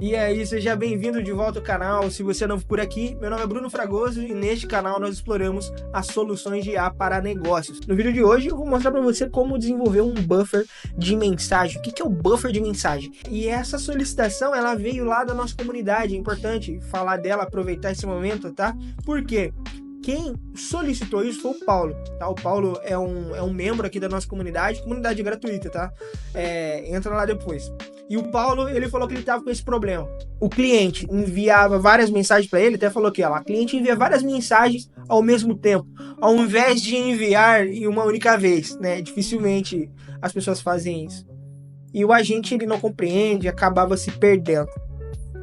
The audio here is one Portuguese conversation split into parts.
E aí, seja bem-vindo de volta ao canal. Se você é novo por aqui, meu nome é Bruno Fragoso e neste canal nós exploramos as soluções de IA para negócios. No vídeo de hoje eu vou mostrar para você como desenvolver um buffer de mensagem. O que é o buffer de mensagem? E essa solicitação ela veio lá da nossa comunidade, é importante falar dela, aproveitar esse momento, tá? Por quê? Quem solicitou isso foi o Paulo, tá? O Paulo é um membro aqui da nossa comunidade gratuita, tá? Entra lá depois. E o Paulo, ele falou que ele tava com esse problema. O cliente enviava várias mensagens para ele, até falou que o cliente envia várias mensagens ao mesmo tempo, ao invés de enviar em uma única vez, né? Dificilmente as pessoas fazem isso. E o agente, ele não compreende, acabava se perdendo.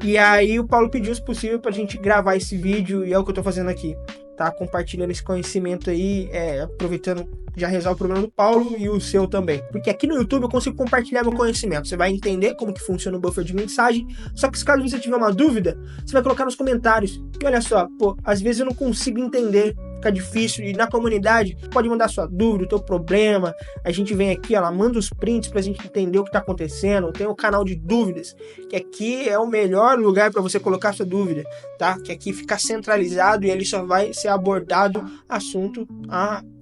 E aí o Paulo pediu, se possível, pra gente gravar esse vídeo, e é o que eu tô fazendo aqui, tá? Compartilhando esse conhecimento aí, aproveitando, já resolve o problema do Paulo e o seu também. Porque aqui no YouTube eu consigo compartilhar meu conhecimento. Você vai entender como que funciona o buffer de mensagem, só que se caso você tiver uma dúvida, você vai colocar nos comentários. E olha só, às vezes eu não consigo entender, fica difícil, e na comunidade pode mandar sua dúvida, o teu problema, a gente vem aqui, manda os prints pra gente entender o que tá acontecendo, tem o canal de dúvidas, que aqui é o melhor lugar para você colocar sua dúvida, tá? Que aqui fica centralizado e ele só vai ser abordado assunto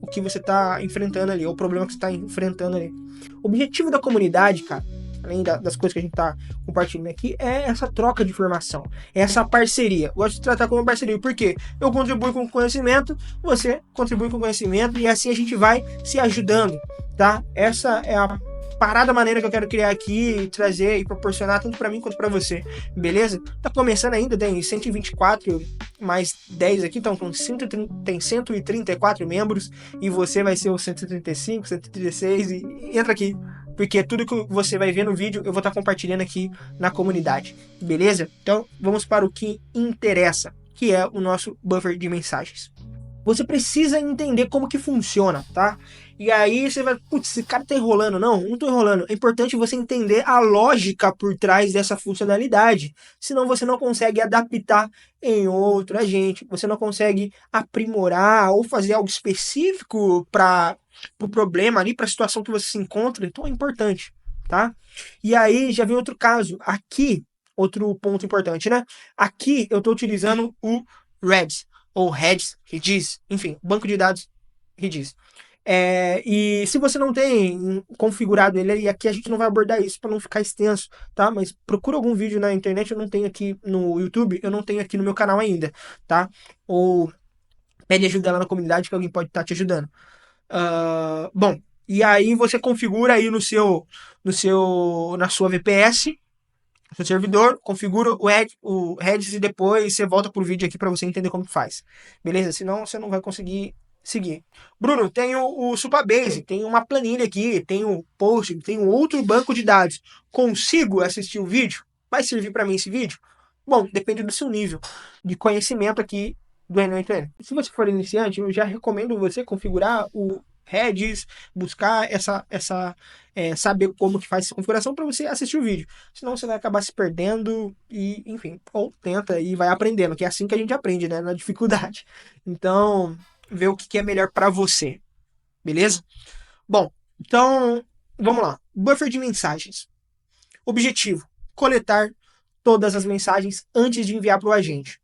o que você tá enfrentando ali, o problema que você tá enfrentando ali. O objetivo da comunidade, cara, além das coisas que a gente tá compartilhando aqui, é essa troca de informação, é essa parceria. Eu gosto de tratar como uma parceria, porque eu contribuo com conhecimento, você contribui com conhecimento, e assim a gente vai se ajudando, tá? Essa é a parada maneira que eu quero criar aqui e trazer e proporcionar tanto para mim quanto para você, beleza? Tá começando ainda, tem 124 mais 10 aqui, então tem 134 membros, e você vai ser o 135, 136, e entra aqui, porque tudo que você vai ver no vídeo eu vou estar compartilhando aqui na comunidade, beleza? Então vamos para o que interessa, que é o nosso buffer de mensagens. Você precisa entender como que funciona, tá? E aí você vai, putz, esse cara tá enrolando. Não tô enrolando. É importante você entender a lógica por trás dessa funcionalidade. Senão você não consegue adaptar em outro agente. Você não consegue aprimorar ou fazer algo específico para o problema ali, para a situação que você se encontra. Então é importante, tá? E aí já vem outro caso. Aqui, outro ponto importante, né? Aqui eu tô utilizando o Redis ou Redis, enfim, banco de dados Redis. E se você não tem configurado ele, e aqui a gente não vai abordar isso para não ficar extenso, tá? Mas procura algum vídeo na internet, eu não tenho aqui no YouTube, eu não tenho aqui no meu canal ainda, tá? Ou pede ajuda lá na comunidade que alguém pode estar te ajudando. Bom, e aí você configura aí na sua VPS, no seu servidor, configura o Redis e depois você volta pro vídeo aqui para você entender como faz. Beleza? Senão você não vai conseguir seguir. Bruno, tem o Supabase, tem uma planilha aqui, tem o Post, tem outro banco de dados. Consigo assistir o vídeo? Vai servir para mim esse vídeo? Bom, depende do seu nível de conhecimento aqui do end-to-end. Se você for iniciante, eu já recomendo você configurar o Redis, buscar saber como que faz essa configuração para você assistir o vídeo. Senão você vai acabar se perdendo e, enfim, ou tenta e vai aprendendo, que é assim que a gente aprende, né? Na dificuldade. Então, ver o que é melhor para você, beleza? Bom, então, vamos lá. Buffer de mensagens. Objetivo: coletar todas as mensagens antes de enviar para o agente.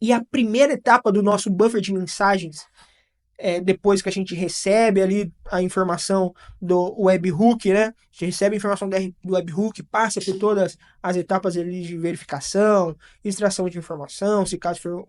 E a primeira etapa do nosso buffer de mensagens, depois que a gente recebe ali a informação do webhook, né? A gente recebe a informação do webhook, passa por todas as etapas ali de verificação, extração de informação, se caso for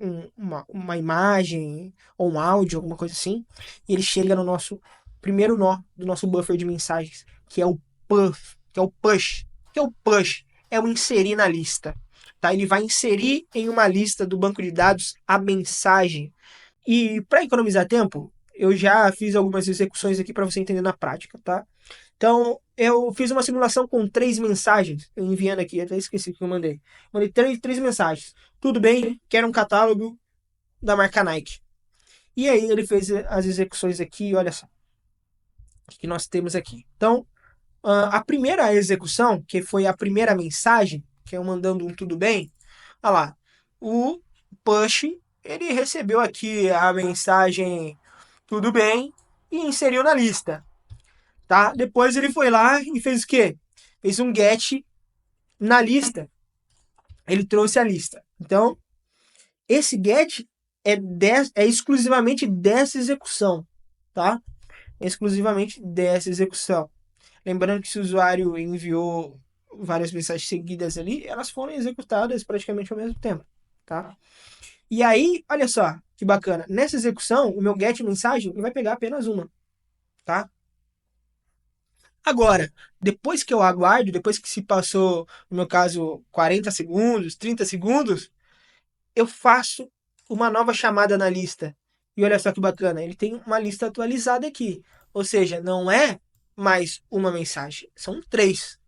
uma imagem ou um áudio, alguma coisa assim, e ele chega no nosso primeiro nó do nosso buffer de mensagens, que é o push, que é o push, que é o push, é o inserir na lista, tá? Ele vai inserir em uma lista do banco de dados a mensagem. E para economizar tempo, eu já fiz algumas execuções aqui para você entender na prática, tá? Então, eu fiz uma simulação com 3 mensagens, eu enviando aqui, até esqueci que eu mandei. Mandei três mensagens. Tudo bem, quero um catálogo da marca Nike. E aí ele fez as execuções aqui, olha só. O que nós temos aqui. Então, a primeira execução, que foi a primeira mensagem, que é eu mandando um tudo bem, olha lá, o push, ele recebeu aqui a mensagem tudo bem e inseriu na lista, tá? Depois ele foi lá e fez o quê? Fez um get na lista ele trouxe a lista. Então, esse get é exclusivamente dessa execução, tá? Exclusivamente dessa execução. Lembrando que se o usuário enviou várias mensagens seguidas ali, elas foram executadas praticamente ao mesmo tempo, tá? E aí, olha só, que bacana. Nessa execução, o meu get mensagem vai pegar apenas uma, tá? Agora, depois que eu aguardo, depois que se passou, no meu caso, 40 segundos, 30 segundos, eu faço uma nova chamada na lista. E olha só que bacana, ele tem uma lista atualizada aqui. Ou seja, não é mais uma mensagem, são três.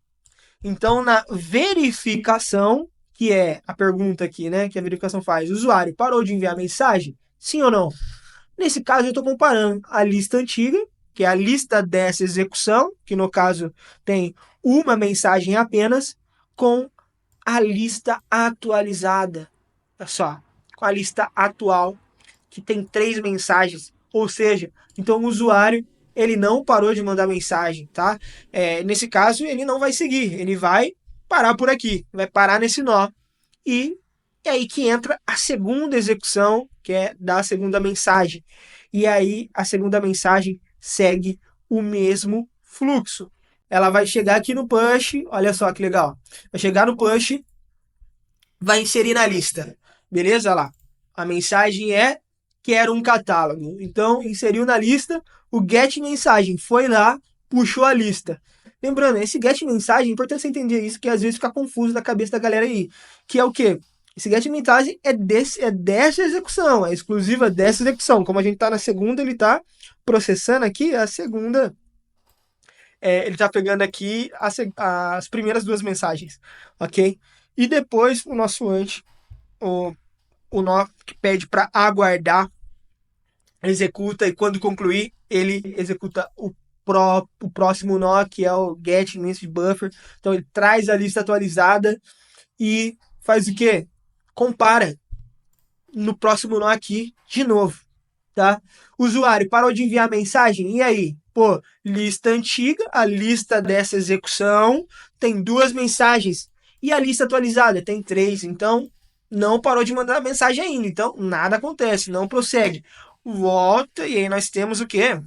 Então, na verificação, que é a pergunta aqui, né, que a verificação faz, o usuário parou de enviar mensagem? Sim ou não? Nesse caso, eu estou comparando a lista antiga, que é a lista dessa execução, que no caso tem uma mensagem apenas, com a lista atualizada. Olha só, com a lista atual, que tem três mensagens. Ou seja, então o usuário ele não parou de mandar mensagem, tá? Nesse caso, ele não vai seguir, ele vai parar por aqui, vai parar nesse nó. E é aí que entra a segunda execução, que é da segunda mensagem. E aí a segunda mensagem segue o mesmo fluxo. Ela vai chegar aqui no push, olha só que legal. Vai chegar no push, vai inserir na lista. Beleza? Olha lá. A mensagem é quero um catálogo. Então, inseriu na lista, o get mensagem foi lá, puxou a lista. Lembrando, esse get mensagem, é importante você entender isso, que às vezes fica confuso na cabeça da galera aí. Que é o quê? Esse get mensagem é dessa execução, é exclusiva dessa execução. Como a gente está na segunda, ele está processando aqui a segunda. Ele está pegando aqui as primeiras duas mensagens, ok? E depois o nosso ante, o nó que pede para aguardar, executa e quando concluir, ele executa o próximo nó, que é o get message buffer. Então ele traz a lista atualizada e faz o quê? Compara no próximo nó aqui de novo, tá? O usuário parou de enviar mensagem, e aí? Pô, lista antiga, a lista dessa execução tem duas mensagens e a lista atualizada tem três, então não parou de mandar mensagem ainda, então nada acontece, não prossegue. Volta e aí nós temos o quê?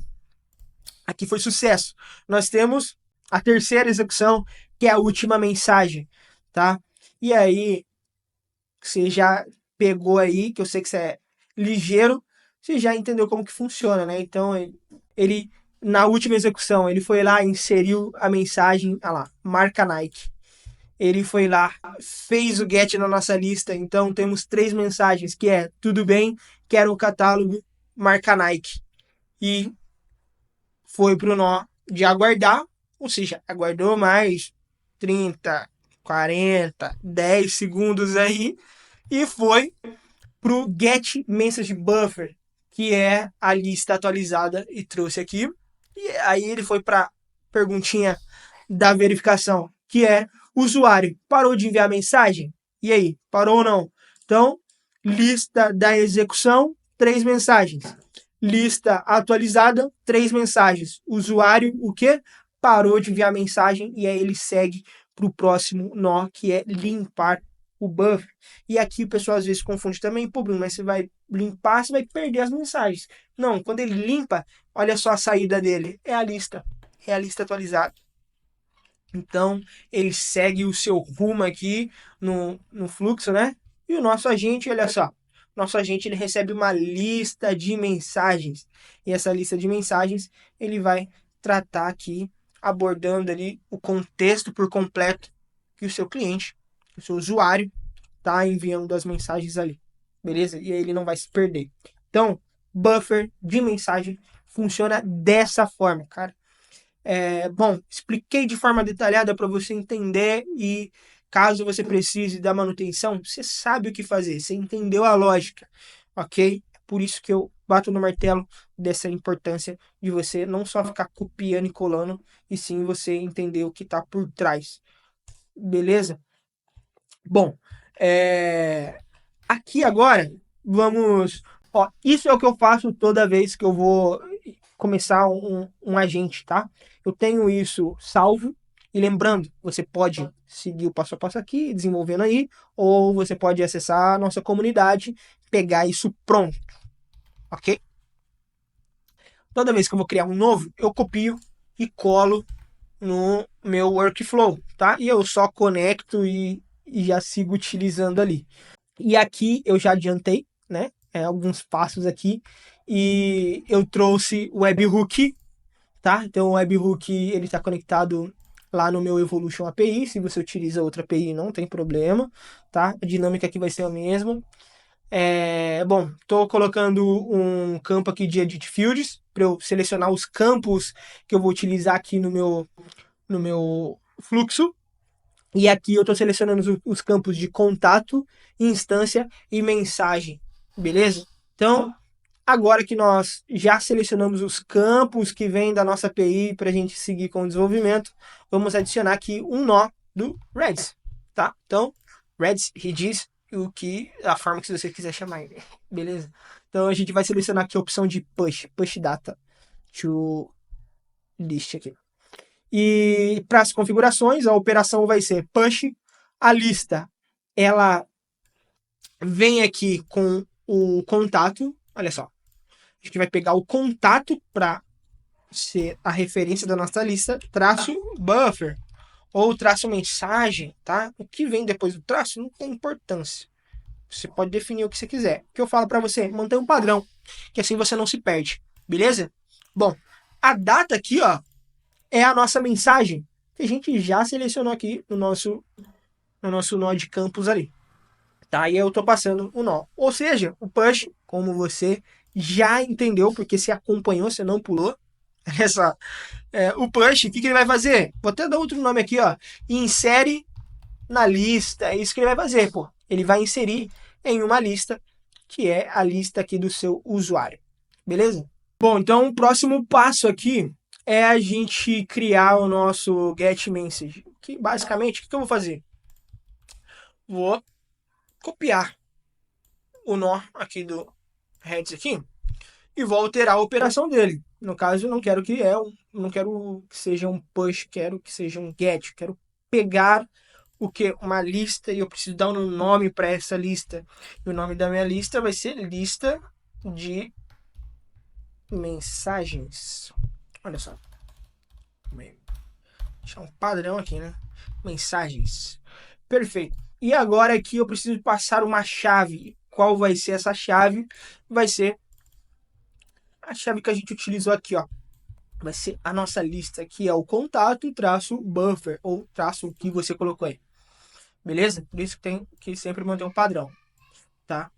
Aqui foi sucesso. Nós temos a terceira execução, que é a última mensagem, tá? E aí você já pegou aí, que eu sei que você é ligeiro, você já entendeu como que funciona, né? Então, ele na última execução, ele foi lá, inseriu a mensagem, ah lá, marca Nike. Ele foi lá, fez o get na nossa lista, então temos três mensagens, que é, tudo bem, quero o catálogo, marca Nike. E foi pro nó de aguardar, ou seja, aguardou mais 30, 40, 10 segundos aí, e foi pro Get Message Buffer, que é a lista atualizada, e trouxe aqui. E aí ele foi para perguntinha da verificação, que é o usuário parou de enviar mensagem? E aí, parou ou não? Então, lista da execução, 3 mensagens. Lista atualizada, 3 mensagens. Usuário, o quê? Parou de enviar mensagem e aí ele segue para o próximo nó, que é limpar o buffer. E aqui o pessoal às vezes confunde também, pô, Bruno, mas você vai limpar, você vai perder as mensagens. Não, quando ele limpa, olha só a saída dele, é a lista atualizada. Então, ele segue o seu rumo aqui no fluxo, né? E o nosso agente, olha só, nosso agente ele recebe uma lista de mensagens. E essa lista de mensagens, ele vai tratar aqui, abordando ali o contexto por completo que o seu cliente, o seu usuário, está enviando as mensagens ali. Beleza? E aí ele não vai se perder. Então, buffer de mensagem funciona dessa forma, cara. Bom, expliquei de forma detalhada para você entender e caso você precise da manutenção, você sabe o que fazer, você entendeu a lógica, ok? Por isso que eu bato no martelo dessa importância de você não só ficar copiando e colando, e sim você entender o que está por trás, beleza? Bom, aqui agora vamos... Ó, isso é o que eu faço toda vez que eu vou começar um agente, tá? Eu tenho isso salvo E lembrando, você pode seguir o passo a passo aqui, desenvolvendo aí, ou você pode acessar a nossa comunidade, pegar isso pronto, ok? Toda vez que eu vou criar um novo, eu copio e colo no meu workflow, tá? E eu só conecto e já sigo utilizando ali. E aqui eu já adiantei, né? Alguns passos aqui. E eu trouxe o webhook, tá? Então o webhook ele está conectado lá no meu Evolution API. Se você utiliza outra API, não tem problema, tá? A dinâmica aqui vai ser a mesma. Bom, estou colocando um campo aqui de Edit Fields para eu selecionar os campos que eu vou utilizar aqui no meu fluxo. E aqui eu estou selecionando os campos de contato, instância e mensagem, beleza? Então, agora que nós já selecionamos os campos que vêm da nossa API para a gente seguir com o desenvolvimento, vamos adicionar aqui um nó do Redis, tá? Então, Redis, a forma que você quiser chamar, beleza? Então, a gente vai selecionar aqui a opção de push data to list aqui. E para as configurações, a operação vai ser push. A lista, ela vem aqui com o contato. Olha só. A gente vai pegar o contato para ser a referência da nossa lista, traço buffer ou traço mensagem, tá? O que vem depois do traço não tem importância. Você pode definir o que você quiser. O que eu falo para você, mantenha um padrão, que assim você não se perde, beleza? Bom, a data aqui, ó, é a nossa mensagem que a gente já selecionou aqui no nosso nó de campos ali. Tá? E eu estou passando o nó. Ou seja, o push, como você já entendeu, porque se acompanhou, você não pulou. O push, o que ele vai fazer? Vou até dar outro nome aqui, ó. Insere na lista. É isso que ele vai fazer, pô. Ele vai inserir em uma lista, que é a lista aqui do seu usuário. Beleza? Bom, então o próximo passo aqui é a gente criar o nosso get message. Que basicamente, o que eu vou fazer? Vou copiar o nó aqui do Redis aqui e vou alterar a operação dele. No caso, eu não quero não quero que seja um push, quero que seja um get. Quero pegar uma lista e eu preciso dar um nome para essa lista. E o nome da minha lista vai ser lista de mensagens. Olha só. Deixar um padrão aqui, né? Mensagens. Perfeito. E agora aqui eu preciso passar uma chave. Qual vai ser essa chave? Vai ser a chave que a gente utilizou aqui, ó. Vai ser a nossa lista, que é o contato traço buffer, ou traço que você colocou aí. Beleza? Por isso que tem que sempre manter um padrão, tá?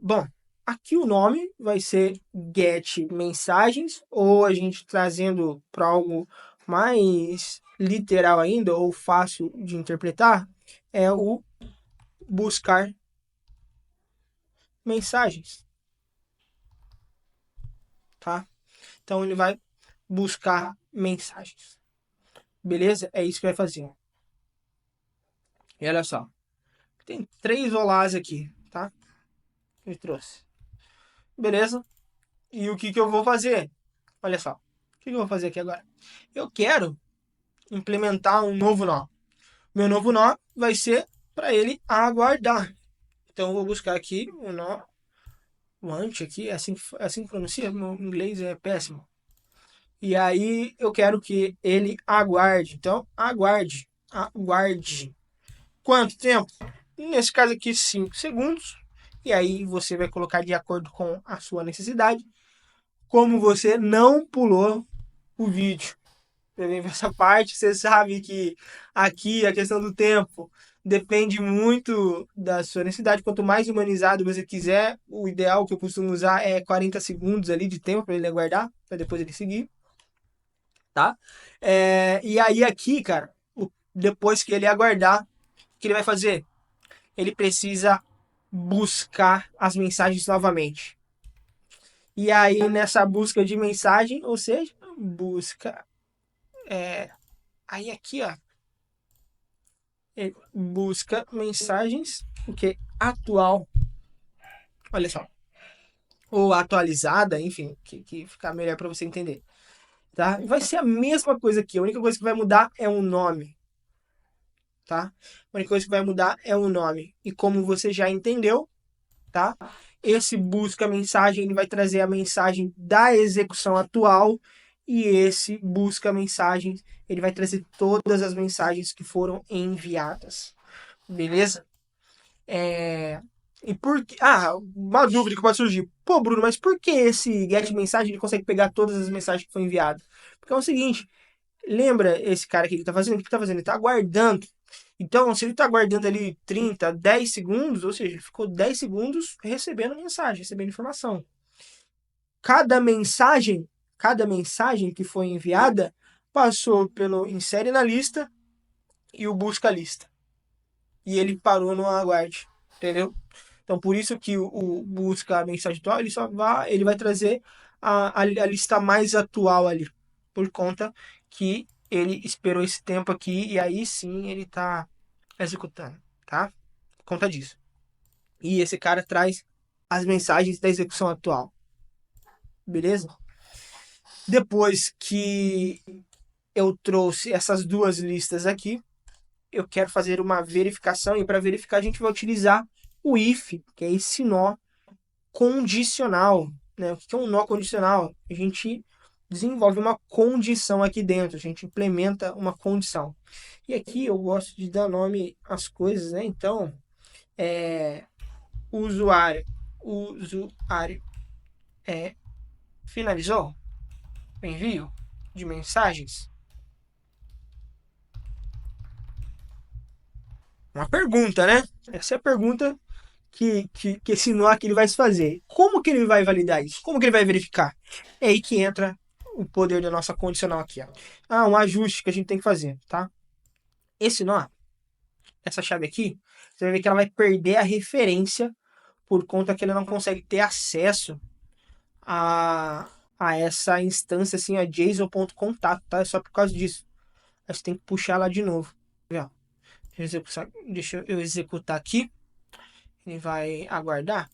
Bom, aqui o nome vai ser get mensagens, ou a gente trazendo para algo mais literal ainda, ou fácil de interpretar, é o buscar mensagens, tá? Então ele vai buscar mensagens, beleza? É isso que vai fazer. E olha só, tem 3 olás aqui, tá? Eu trouxe, beleza? E o que eu vou fazer? Olha só, o que eu vou fazer aqui agora? Eu quero implementar um novo nó. Meu novo nó vai ser para ele aguardar. Então eu vou buscar aqui o nó, o ante aqui, assim que pronuncia, meu inglês é péssimo. E aí eu quero que ele aguarde. Então aguarde. Quanto tempo? Nesse caso aqui 5 segundos. E aí você vai colocar de acordo com a sua necessidade. Como você não pulou o vídeo. Essa parte, você sabe que aqui a questão do tempo depende muito da sua necessidade. Quanto mais humanizado você quiser, o ideal que eu costumo usar é 40 segundos ali de tempo para ele aguardar, para depois ele seguir, tá? E aí aqui, cara, depois que ele aguardar, o que ele vai fazer? Ele precisa buscar as mensagens novamente. E aí nessa busca de mensagem, ou seja, busca... Aí aqui, ó, ele busca mensagens, o que atual, olha só, ou atualizada, enfim, que ficar melhor para você entender. tá? Vai ser a mesma coisa aqui. A única coisa que vai mudar é o nome, tá? A única coisa que vai mudar é o nome. E como você já entendeu, tá? Esse busca mensagem, ele vai trazer a mensagem da execução atual, e esse busca mensagens, ele vai trazer todas as mensagens que foram enviadas. Beleza? E por que... Ah, uma dúvida que pode surgir. Pô, Bruno, mas por que esse get mensagem ele consegue pegar todas as mensagens que foram enviadas? Porque é o seguinte, lembra esse cara aqui que tá fazendo? O que tá fazendo? Ele tá aguardando. Então, se ele tá aguardando ali 30, 10 segundos, ou seja, ele ficou 10 segundos recebendo mensagem, recebendo informação. Cada mensagem, cada mensagem que foi enviada passou pelo insere na lista e o busca lista. E ele parou no aguarde, entendeu? Então, por isso que o busca a mensagem atual, ele vai trazer a lista mais atual ali, por conta que ele esperou esse tempo aqui e aí sim ele está executando, tá? Por conta disso. E esse cara traz as mensagens da execução atual, beleza? Depois que eu trouxe essas duas listas aqui, eu quero fazer uma verificação e para verificar a gente vai utilizar o if, que é esse nó condicional, né? O que é um nó condicional? A gente desenvolve uma condição aqui dentro, a gente implementa uma condição. E aqui eu gosto de dar nome às coisas, né? Então, usuário, usuário finalizou o envio de mensagens? Uma pergunta, né? Essa é a pergunta que esse nó aqui ele vai se fazer. Como que ele vai validar isso? Como que ele vai verificar? É aí que entra o poder da nossa condicional aqui. Ó. Um ajuste que a gente tem que fazer, tá? Esse nó, essa chave aqui, você vai ver que ela vai perder a referência por conta que ela não consegue ter acesso a essa instância assim, a JSON.contato, tá? É só por causa disso. Aí você tem que puxar lá de novo. Deixa eu executar aqui. Ele vai aguardar.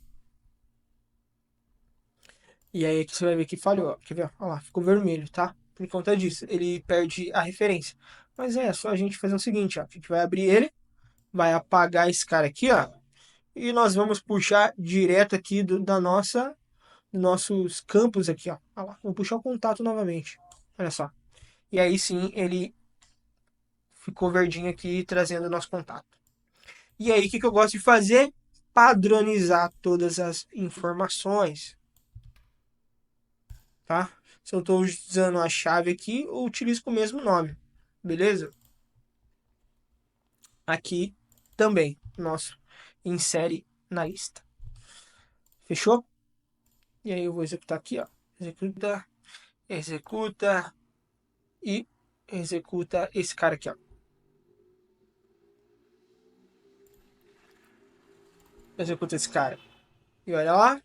E aí aqui você vai ver que falhou. Quer ver? Olha lá, ficou vermelho, tá? Por conta disso, ele perde a referência. Mas é só a gente fazer o seguinte, ó. A gente vai abrir ele, vai apagar esse cara aqui, ó. E nós vamos puxar direto aqui dos nossos campos aqui, ó. Olha lá, vou puxar o contato novamente. Olha só. E aí sim, ele ficou verdinho aqui, trazendo o nosso contato. E aí, o que eu gosto de fazer? Padronizar todas as informações, tá? Se eu estou usando a chave aqui, eu utilizo com o mesmo nome, beleza? Aqui também, nosso insere na lista. Fechou? E aí eu vou executar aqui, ó. Executa, executa e executa esse cara aqui, ó. Executa esse cara. E olha lá,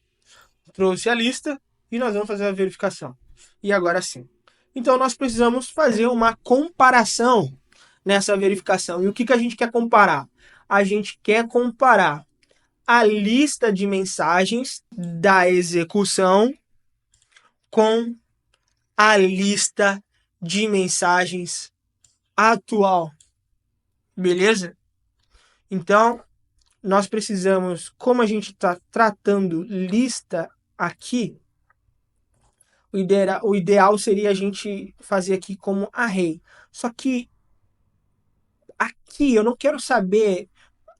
trouxe a lista e nós vamos fazer a verificação. E agora sim. Então nós precisamos fazer uma comparação nessa verificação. E o que a gente quer comparar? A gente quer comparar a lista de mensagens da execução com a lista de mensagens atual. Beleza? Então, nós precisamos, como a gente está tratando lista aqui, o ideal seria a gente fazer aqui como array. Só que aqui eu não quero saber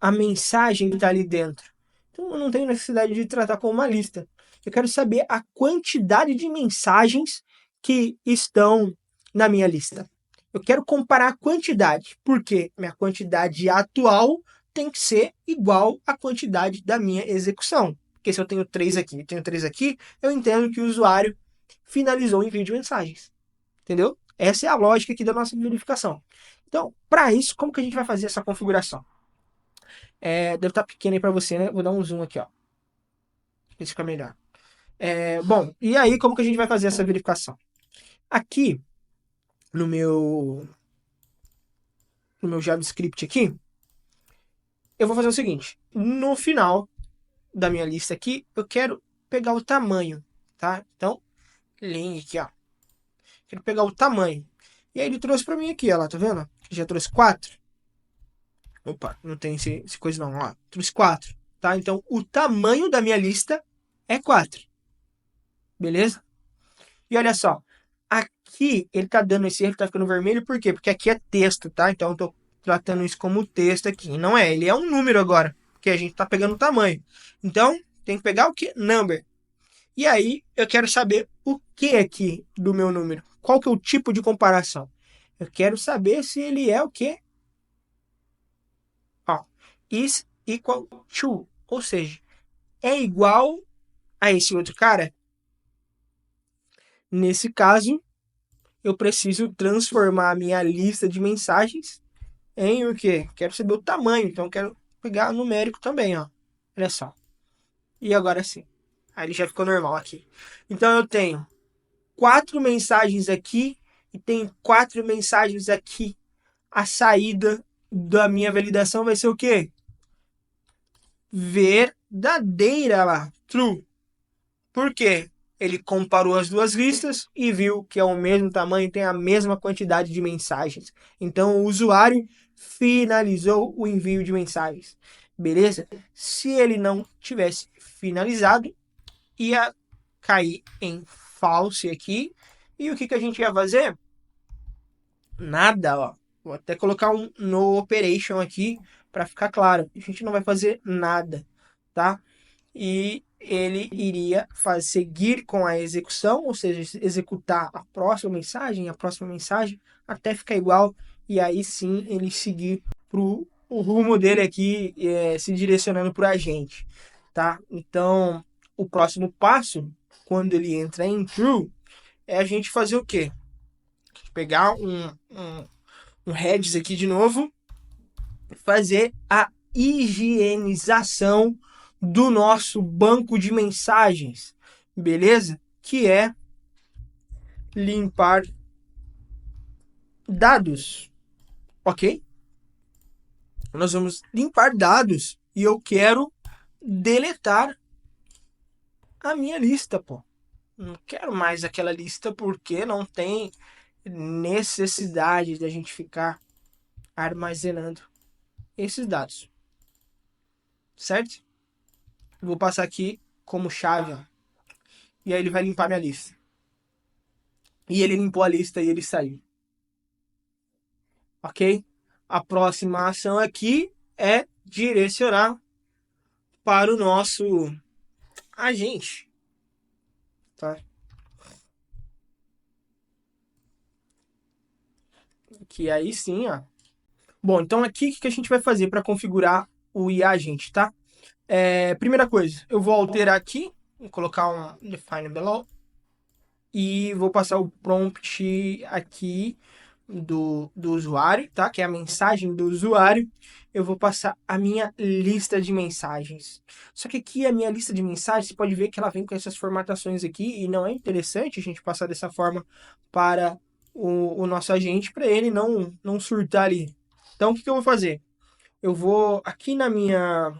a mensagem que está ali dentro. Então eu não tenho necessidade de tratar como uma lista. Eu quero saber a quantidade de mensagens que estão na minha lista. Eu quero comparar a quantidade, porque minha quantidade atual tem que ser igual à quantidade da minha execução. Porque se eu tenho 3 aqui e tenho 3 aqui, eu entendo que o usuário finalizou o envio de mensagens. Entendeu? Essa é a lógica aqui da nossa verificação. Então, para isso, como que a gente vai fazer essa configuração? Deve estar pequeno aí para você, né? Vou dar um zoom aqui, ó. Esse fica melhor. Bom, e aí como que a gente vai fazer essa verificação? Aqui, no meu JavaScript aqui, eu vou fazer o seguinte. No final da minha lista aqui, eu quero pegar o tamanho, tá? Então, len aqui, ó. quero pegar o tamanho. E aí ele trouxe para mim aqui, ó lá, tá vendo? Já trouxe 4. Opa, não tem esse coisa não, ó. Trouxe 4, tá? Então o tamanho da minha lista é 4. Beleza? E olha só, aqui ele tá dando esse erro, tá ficando vermelho, por quê? Porque aqui é texto, tá? Então eu tô tratando isso como texto aqui. Não é, ele é um número agora, porque a gente tá pegando o tamanho. Então, tem que pegar o que? Number. E aí, eu quero saber o que aqui do meu número. Qual que é o tipo de comparação? Eu quero saber se ele é o quê? Ó, is equal to, ou seja, é igual a esse outro cara? Nesse caso, eu preciso transformar a minha lista de mensagens em o quê? Quero saber o tamanho, então quero pegar numérico também, ó. Olha só. E agora sim. Aí ele já ficou normal aqui. Então eu tenho 4 mensagens aqui e tenho 4 mensagens aqui. A saída da minha validação vai ser o quê? Verdadeira lá. True. Por quê? Ele comparou as duas listas e viu que é o mesmo tamanho, tem a mesma quantidade de mensagens. Então o usuário finalizou o envio de mensagens. Beleza? Se ele não tivesse finalizado, ia cair em false aqui. E o que, que a gente ia fazer? Nada, ó. Vou até colocar um no operation aqui para ficar claro. A gente não vai fazer nada, tá? E ele iria seguir com a execução, ou seja, executar a próxima mensagem, até ficar igual, e aí sim ele seguir pro o rumo dele aqui, se direcionando para a gente, tá? Então, o próximo passo, quando ele entra em true, é a gente fazer o quê? Pegar um heads aqui de novo, fazer a higienização do nosso banco de mensagens, beleza? Que é limpar dados, ok? Nós vamos limpar dados e eu quero deletar a minha lista, pô. Não quero mais aquela lista porque não tem necessidade de a gente ficar armazenando esses dados, certo? Vou passar aqui como chave, ó, e aí ele vai limpar minha lista. E ele limpou a lista e ele saiu. Ok? A próxima ação aqui é direcionar para o nosso agente. Tá? Que aí sim, ó. Bom, então aqui o que a gente vai fazer para configurar o IA agente, tá? Primeira coisa, eu vou alterar aqui, vou colocar um define below e vou passar o prompt aqui do usuário, tá? Que é a mensagem do usuário. Eu vou passar a minha lista de mensagens. Só que aqui a minha lista de mensagens, você pode ver que ela vem com essas formatações aqui e não é interessante a gente passar dessa forma para o nosso agente, para ele não surtar ali. Então, o que eu vou fazer? Eu vou aqui na minha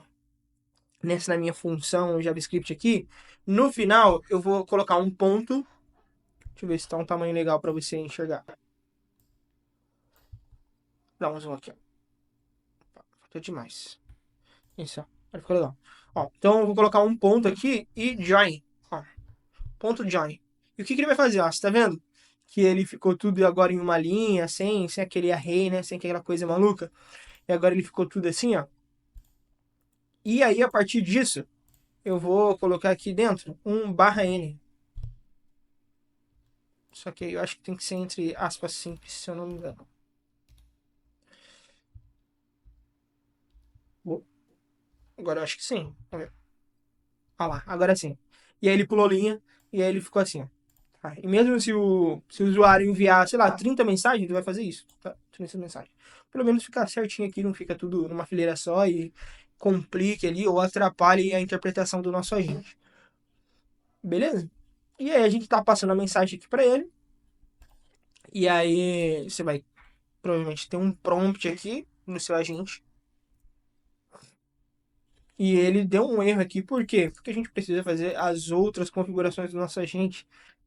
função JavaScript aqui, no final eu vou colocar um ponto. Deixa eu ver se está um tamanho legal para você enxergar. Dá um zoom aqui, ó. Faltou demais. Isso, ó. Ficou legal. Ó, então eu vou colocar um ponto aqui e join. Ó, ponto join. E o que, que ele vai fazer? Ó, você tá vendo? Que ele ficou tudo agora em uma linha, sem aquele array, né? Sem aquela coisa maluca. E agora ele ficou tudo assim, ó. E aí, a partir disso, eu vou colocar aqui dentro um /n. Só que eu acho que tem que ser entre aspas simples, se eu não me engano. Agora eu acho que sim. Vamos ver. Olha lá, agora sim. E aí ele pulou linha e aí ele ficou assim, ó. Tá? E mesmo se o usuário enviar, sei lá, 30 mensagens, ele vai fazer isso. Tá? 30 mensagens. Pelo menos ficar certinho aqui, não fica tudo numa fileira só e complique ali ou atrapalhe a interpretação do nosso agente. Beleza? E aí a gente tá passando a mensagem aqui para ele. E aí você vai provavelmente ter um prompt aqui no seu agente. E ele deu um erro aqui, por quê? Porque a gente precisa fazer as outras configurações do nosso agente,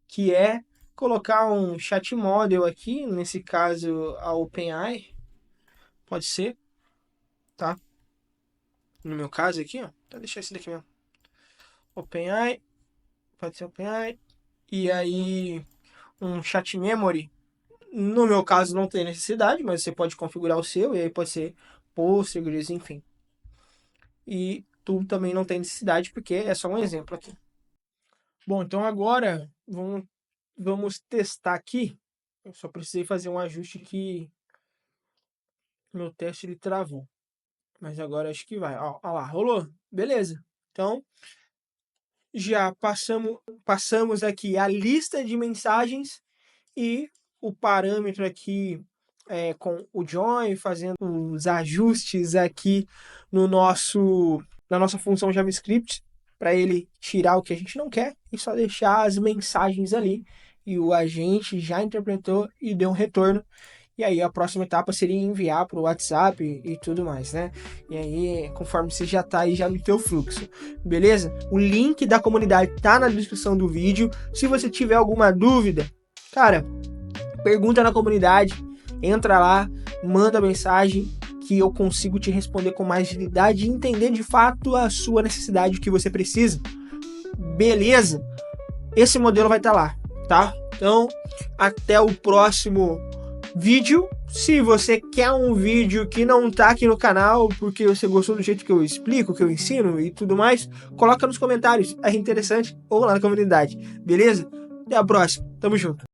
que é colocar um chat model aqui, nesse caso a OpenAI, pode ser, tá? No meu caso aqui, ó, vou deixar esse daqui mesmo. OpenAI, pode ser OpenAI, e aí um chat memory. No meu caso não tem necessidade, mas você pode configurar o seu, e aí pode ser Postgres, enfim. E tu também não tem necessidade, porque é só um exemplo aqui. Bom, então agora vamos testar aqui. Eu só precisei fazer um ajuste que meu teste ele travou. Mas agora acho que vai. Ó lá, rolou. Beleza. Então, já passamos aqui a lista de mensagens e o parâmetro aqui com o join, fazendo os ajustes aqui na nossa função JavaScript para ele tirar o que a gente não quer e só deixar as mensagens ali. E o agente já interpretou e deu um retorno. E aí a próxima etapa seria enviar para o WhatsApp e tudo mais, né? E aí, conforme você já tá aí já no teu fluxo, beleza? O link da comunidade tá na descrição do vídeo. Se você tiver alguma dúvida, cara, pergunta na comunidade, entra lá, manda mensagem que eu consigo te responder com mais agilidade e entender de fato a sua necessidade, o que você precisa. Beleza? Esse modelo vai estar lá, tá? Então, até o próximo vídeo. Se você quer um vídeo que não tá aqui no canal porque você gostou do jeito que eu explico, que eu ensino e tudo mais, coloca nos comentários, é interessante, ou lá na comunidade, beleza? Até a próxima, tamo junto.